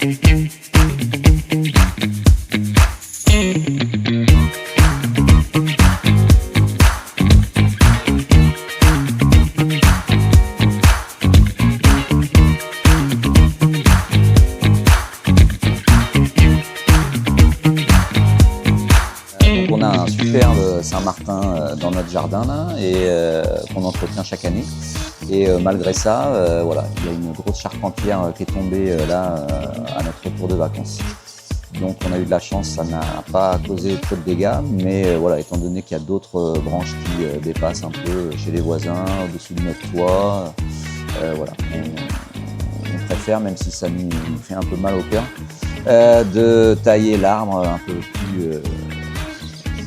On a un superbe Saint-Martin dans notre jardin là, et qu'on entretient chaque année. Et malgré ça, voilà, il y a une grosse charpentière qui est tombée là à notre retour de vacances. Donc on a eu de la chance, ça n'a pas causé trop de dégâts, mais voilà, étant donné qu'il y a d'autres branches qui dépassent un peu chez les voisins, au-dessus de notre toit, voilà, on préfère, même si ça nous fait un peu mal au cœur, de tailler l'arbre un peu plus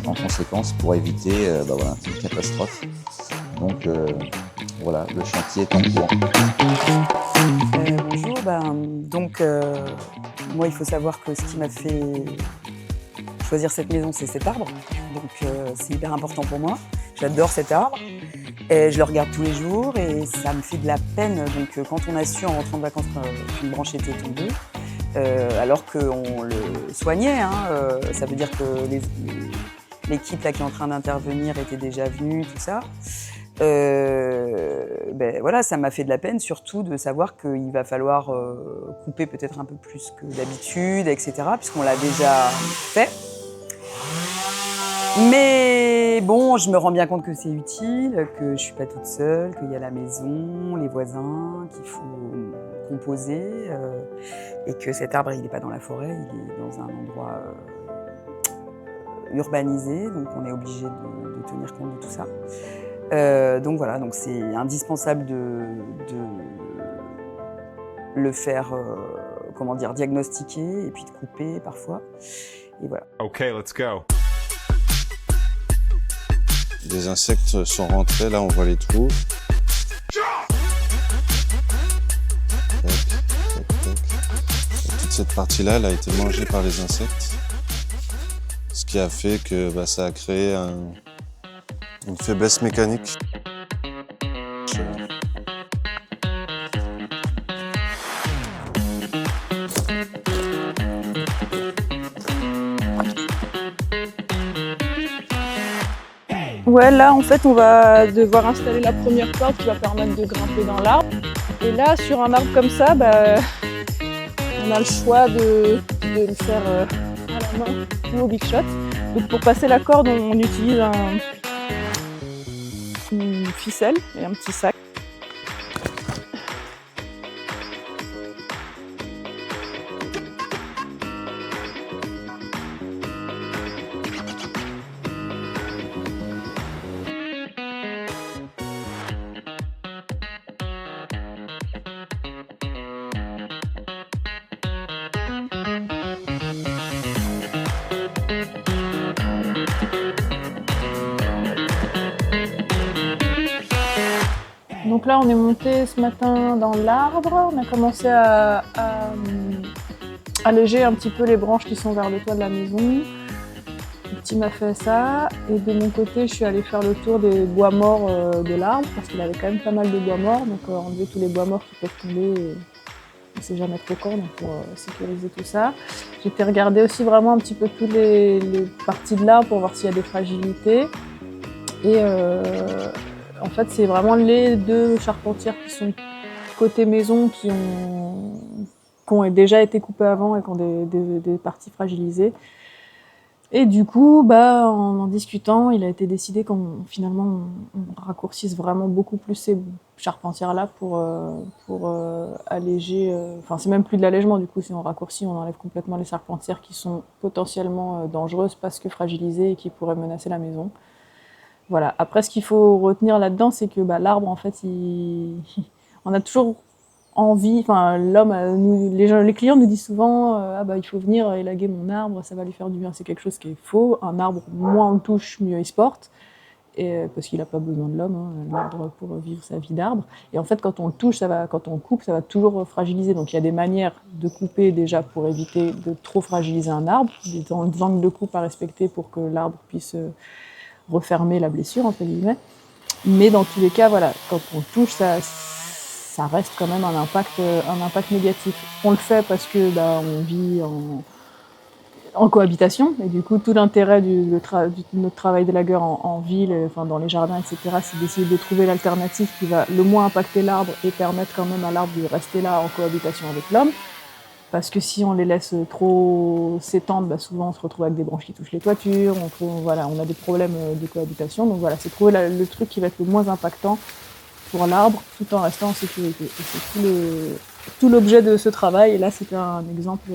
en conséquence pour éviter voilà, une catastrophe. Donc voilà, le chantier est en cours. Bonjour, moi il faut savoir que ce qui m'a fait choisir cette maison, c'est cet arbre. Donc c'est hyper important pour moi. J'adore cet arbre. Et je le regarde tous les jours et ça me fait de la peine. Donc quand on a su en rentrant de vacances qu'une branche était tombée, alors qu'on le soignait, ça veut dire que l'équipe là, qui est en train d'intervenir était déjà venue, tout ça. Voilà, ça m'a fait de la peine, surtout de savoir qu'il va falloir couper peut-être un peu plus que d'habitude, etc., puisqu'on l'a déjà fait. Mais bon, je me rends bien compte que c'est utile, que je ne suis pas toute seule, qu'il y a la maison, les voisins, qu'il faut composer, et que cet arbre, il n'est pas dans la forêt, il est dans un endroit urbanisé, donc on est obligé de tenir compte de tout ça. Donc voilà, donc c'est indispensable de le faire, diagnostiquer et puis de couper parfois. Et voilà. Ok, let's go. Des insectes sont rentrés, là on voit les trous. Toute cette partie-là, elle a été mangée par les insectes. Ce qui a fait que ça a créé une faiblesse mécanique. Ouais, là en fait on va devoir installer la première corde qui va permettre de grimper dans l'arbre. Et là sur un arbre comme ça, on a le choix de le faire à la main ou au big shot. Donc pour passer la corde, on utilise une ficelle et un petit sac. Donc là, on est monté ce matin dans l'arbre. On a commencé à alléger un petit peu les branches qui sont vers le toit de la maison. Le petit m'a fait ça. Et de mon côté, je suis allée faire le tour des bois morts de l'arbre parce qu'il avait quand même pas mal de bois morts. Donc enlever tous les bois morts qui peuvent tomber. Et on ne sait jamais trop quand, donc pour sécuriser tout ça. J'ai été regarder aussi vraiment un petit peu toutes les parties de l'arbre pour voir s'il y a des fragilités. Et en fait, c'est vraiment les deux charpentières qui sont côté maison qui ont déjà été coupées avant et qui ont des parties fragilisées. Et du coup, en discutant, il a été décidé qu'on raccourcisse vraiment beaucoup plus ces charpentières-là pour alléger. Enfin, c'est même plus de l'allègement du coup. Si on raccourcit, on enlève complètement les charpentières qui sont potentiellement dangereuses parce que fragilisées et qui pourraient menacer la maison. Voilà. Après, ce qu'il faut retenir là-dedans, c'est que l'arbre, en fait, on a toujours envie. Enfin, les clients nous disent souvent, il faut venir élaguer mon arbre, ça va lui faire du bien. C'est quelque chose qui est faux. Un arbre, moins on le touche, mieux il se porte. Et, parce qu'il n'a pas besoin de l'homme, l'arbre, pour vivre sa vie d'arbre. Et en fait, quand on le touche, quand on coupe, ça va toujours fragiliser. Donc il y a des manières de couper déjà pour éviter de trop fragiliser un arbre, des angles de coupe à respecter pour que l'arbre puisse refermer la blessure, entre guillemets. Mais dans tous les cas, voilà, quand on touche, ça reste quand même un impact négatif. On le fait parce que on vit en cohabitation, et du coup tout l'intérêt de notre travail d'élagueur en ville, enfin dans les jardins, etc., c'est d'essayer de trouver l'alternative qui va le moins impacter l'arbre et permettre quand même à l'arbre de rester là en cohabitation avec l'homme. Parce que si on les laisse trop s'étendre, souvent on se retrouve avec des branches qui touchent les toitures, on a des problèmes de cohabitation. Donc voilà, c'est trouver le truc qui va être le moins impactant pour l'arbre tout en restant en sécurité. Et c'est tout l'objet de ce travail. Et là, c'était un exemple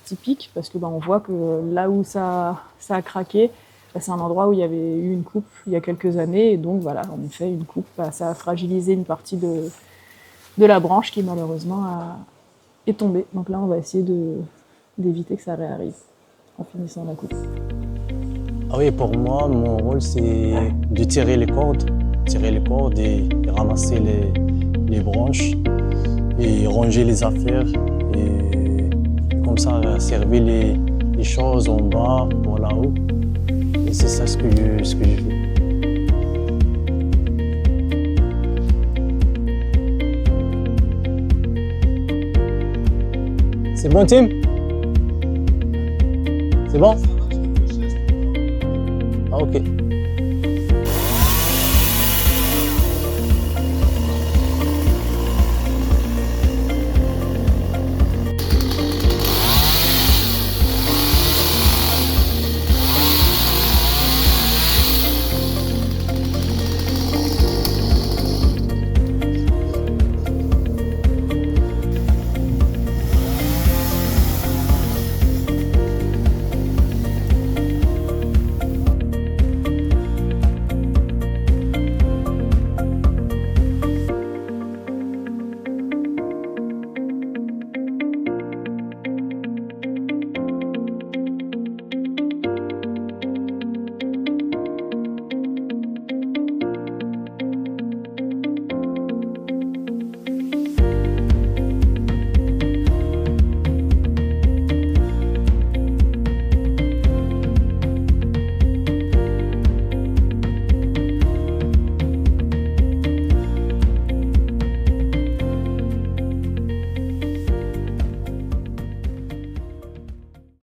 typique parce que on voit que là où ça a craqué, c'est un endroit où il y avait eu une coupe il y a quelques années. Et donc voilà, en effet, une coupe, ça a fragilisé une partie de la branche qui malheureusement est tombée. Donc là, on va essayer d'éviter que ça réarrive en finissant la coupe. Ah oui, pour moi, mon rôle, c'est de tirer les cordes et ramasser les branches et ranger les affaires. Et comme ça, servir les choses en bas pour là-haut. Et c'est ça ce que je fais. C'est bon, Tim? C'est bon? Ah, ok.